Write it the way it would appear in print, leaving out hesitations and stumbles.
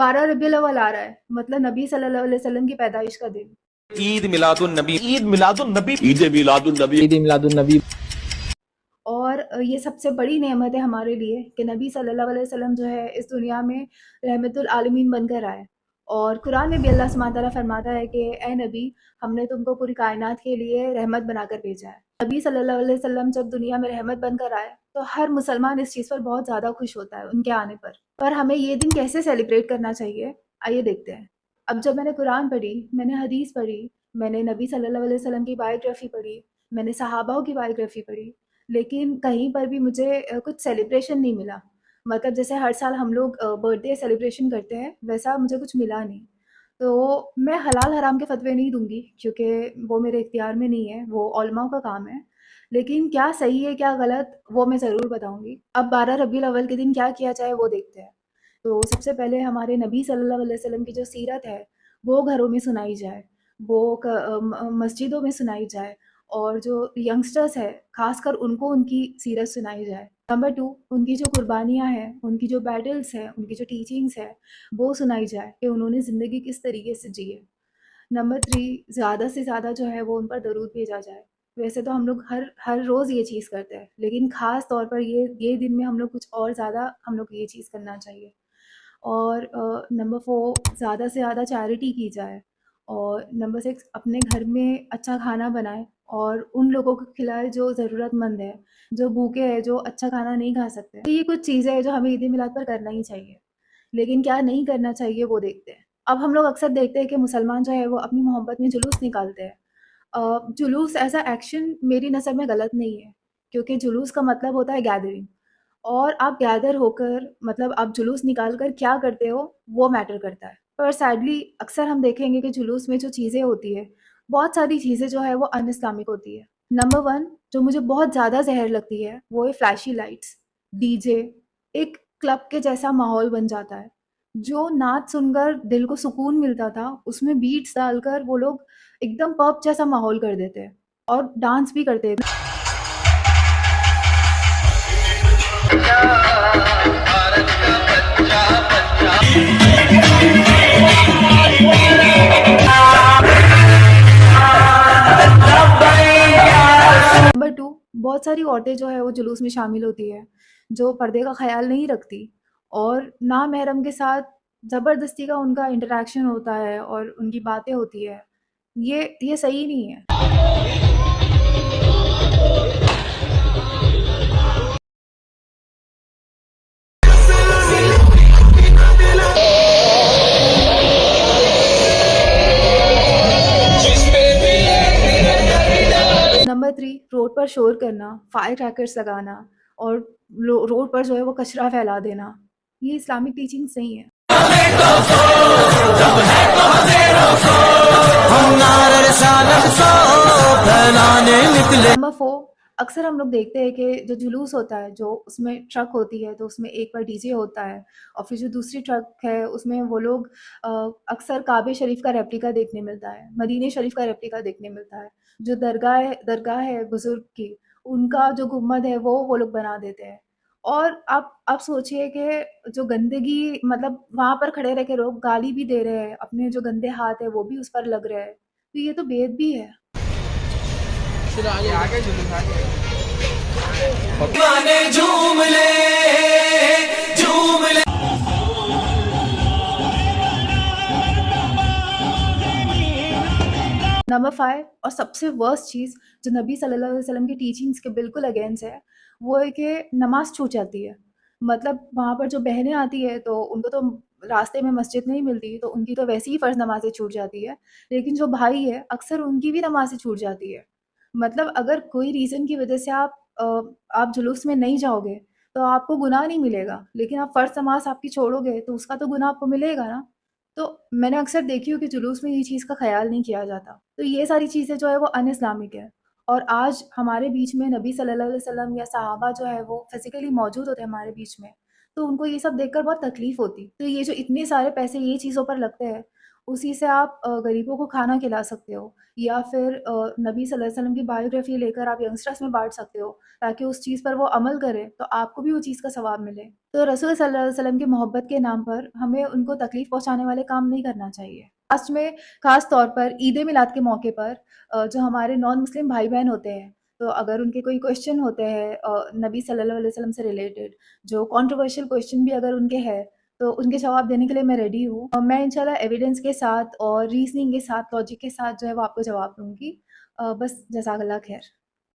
12 रबीउल अव्वल आ रहा है, मतलब नबी सल्लल्लाहु अलैहि वसल्लम की पैदाइश का दिन। ईद मिलादुन नबी, ईद मिलादुन नबी, ईद मिलादुन नबी, ईद मिलादुन नबी। और ये सबसे बड़ी नेमत है हमारे लिए कि नबी सल्लल्लाहु अलैहि वसल्लम जो है इस दुनिया में रहमतुल आलमीन बनकर आए। और कुरान में भी अल्लाह सुब्हानहू तआला फरमाता है कि ए नबी, हमने तुमको पूरी कायनात के लिए रहमत बनाकर भेजा है। नबी सल्लल्लाहु अलैहि वसल्लम जब दुनिया में रहमत बनकर आए तो हर मुसलमान इस चीज़ पर बहुत ज़्यादा खुश होता है उनके आने पर। हमें ये दिन कैसे सेलिब्रेट करना चाहिए, आइए देखते हैं। अब जब मैंने कुरान पढ़ी, मैंने हदीस पढ़ी, मैंने नबी सल्लल्लाहु अलैहि वसल्लम की बायोग्राफ़ी पढ़ी, मैंने सहाबाओं की बायोग्राफ़ी पढ़ी, लेकिन कहीं पर भी मुझे कुछ सेलिब्रेशन नहीं मिला। मतलब जैसे हर साल हम लोग बर्थडे सेलिब्रेशन करते हैं, वैसा मुझे कुछ मिला नहीं। तो मैं हलाल हराम के फ़तवे नहीं दूँगी क्योंकि वो मेरे इख्तियार में नहीं है, वो उलमाओं का काम है। लेकिन क्या सही है, क्या गलत, वो मैं ज़रूर बताऊँगी। अब 12 रबीउल अव्वल के दिन क्या किया जाए, वो देखते हैं। तो सबसे पहले हमारे नबी सल्लल्लाहु अलैहि वसल्लम की जो सीरत है, वो घरों में सुनाई जाए, वो मस्जिदों में सुनाई जाए, और जो यंगस्टर्स हैं, ख़ासकर उनको उनकी सीरत सुनाई जाए। नंबर 2, उनकी जो कुर्बानियाँ हैं, उनकी जो बैटल्स हैं, उनकी जो टीचिंग्स हैं, वो सुनाई जाए कि उन्होंने ज़िंदगी किस तरीके से जी है। नंबर 3, ज़्यादा से ज़्यादा जो है वो उन पर दरूद भेजा जाए। वैसे तो हम लोग हर हर रोज़ ये चीज़ करते हैं, लेकिन ख़ास तौर पर ये दिन में हम लोग कुछ और ज़्यादा हम लोग ये चीज़ करना चाहिए। और नंबर 4, ज़्यादा से ज़्यादा चैरिटी की जाए। और नंबर 6, अपने घर में अच्छा खाना बनाएँ और उन लोगों को खिलाएँ जो ज़रूरतमंद है, जो भूखे हैं, जो अच्छा खाना नहीं खा सकते। तो ये कुछ चीज़ें हैं जो हमें ईद ए मिलाद पर करना ही चाहिए। लेकिन क्या नहीं करना चाहिए, वो देखते हैं। अब हम लोग अक्सर देखते हैं कि मुसलमान जो है वो अपनी मोहब्बत में जुलूस निकालते हैं। जुलूस एज़ अ एक्शन मेरी नज़र में गलत नहीं है, क्योंकि जुलूस का मतलब होता है गैदरिंग। और आप गैदर होकर, मतलब आप जुलूस निकाल कर क्या करते हो, वो मैटर करता है। पर सैडली अक्सर हम देखेंगे कि जुलूस में जो चीज़ें होती है, बहुत सारी चीज़ें जो है वो अनइस्लामिक होती है। नंबर 1 जो मुझे बहुत ज़्यादा ज़हर लगती है, वो है फ्लैशी लाइट्स, डीजे। एक क्लब के जैसा माहौल बन जाता है। जो नाच सुनकर दिल को सुकून मिलता था, उसमें बीट्स डालकर वो लोग एकदम पब जैसा माहौल कर देते हैं और डांस भी करते हैं। नंबर 2, बहुत सारी औरतें जो है वो जुलूस में शामिल होती है, जो पर्दे का ख़्याल नहीं रखती और नामहरम के साथ ज़बरदस्ती का उनका इंटरैक्शन होता है और उनकी बातें होती है। ये सही नहीं है। नंबर 3, रोड पर शोर करना, फायर क्रैकर्स लगाना और रोड पर जो है वो कचरा फैला देना, ये इस्लामिक टीचिंग्स नहीं है। नंबर 4, अक्सर हम लोग देखते हैं कि जो जुलूस होता है, जो उसमें ट्रक होती है, तो उसमें एक बार डीजे होता है और फिर जो दूसरी ट्रक है उसमें वो लोग अक्सर काबे शरीफ का रेप्लिका देखने मिलता है, मदीने शरीफ का रेप्लिका देखने मिलता है। जो दरगाह है बुजुर्ग की, उनका जो गुम्बद है वो लोग बना देते हैं। और आप सोचिए कि जो गंदगी, मतलब वहाँ पर खड़े रह के लोग गाली भी दे रहे हैं, अपने जो गंदे हाथ है वो भी उस पर लग रहे हैं, तो ये तो बेअदबी है। आगे जुलूस आगे। दीवाने झूम ले, झूम ले। नंबर 5 और सबसे वर्स्ट चीज़ जो नबी सल्लल्लाहु अलैहि वसल्लम की टीचिंग्स के बिल्कुल अगेंस्ट है, वो है कि नमाज़ छूट जाती है। मतलब वहाँ पर जो बहनें आती हैं तो उनको तो रास्ते में मस्जिद नहीं मिलती, तो उनकी तो वैसे ही फ़र्ज़ नमाज़ें छूट जाती है। लेकिन जो भाई है, अक्सर उनकी भी नमाज़ें छूट जाती है। मतलब अगर कोई रीज़न की वजह से आप जुलूस में नहीं जाओगे, तो आपको गुनाह नहीं मिलेगा, लेकिन आप फ़र्ज़ नमाज़ आपकी छोड़ोगे, तो उसका तो गुनाह आपको मिलेगा ना। तो मैंने अक्सर देखी हूँ कि जुलूस में ये चीज़ का ख़्याल नहीं किया जाता। तो ये सारी चीज़ें जो है वो अन-इस्लामिक है। और आज हमारे बीच में नबी सल्लल्लाहु अलैहि वसल्लम या सहाबा जो है वो फ़िज़िकली मौजूद होते हैं हमारे बीच में, तो उनको ये सब देखकर बहुत तकलीफ़ होती। तो ये जो इतने सारे पैसे ये चीज़ों पर लगते हैं, उसी से आप गरीबों को खाना खिला सकते हो, या फिर नबी सल्लल्लाहु अलैहि वसल्लम की बायोग्राफ़ी लेकर आप यंगस्टर्स में बाँट सकते हो, ताकि उस चीज़ पर वो अमल करें, तो आपको भी वो चीज़ का सवाब मिले। तो रसूल सल्लल्लाहु अलैहि वसल्लम की मोहब्बत के नाम पर हमें उनको तकलीफ़ पहुँचाने वाले काम नहीं करना चाहिए। लास्ट में ख़ास तौर पर ईद मिलाद के मौके पर जो हमारे नॉन मुस्लिम भाई-बहन होते हैं, तो अगर उनके कोई क्वेश्चन होते हैं नबी सल्लल्लाहु अलैहि वसल्लम से रिलेटेड, जो कंट्रोवर्शियल क्वेश्चन भी अगर उनके हैं, तो उनके जवाब देने के लिए मैं रेडी हूँ। मैं इंशाल्लाह एविडेंस के साथ और रीज़निंग के साथ, लॉजिक के साथ जो है वो आपको जवाब दूँगी। बस जज़ाकल्लाह खैर।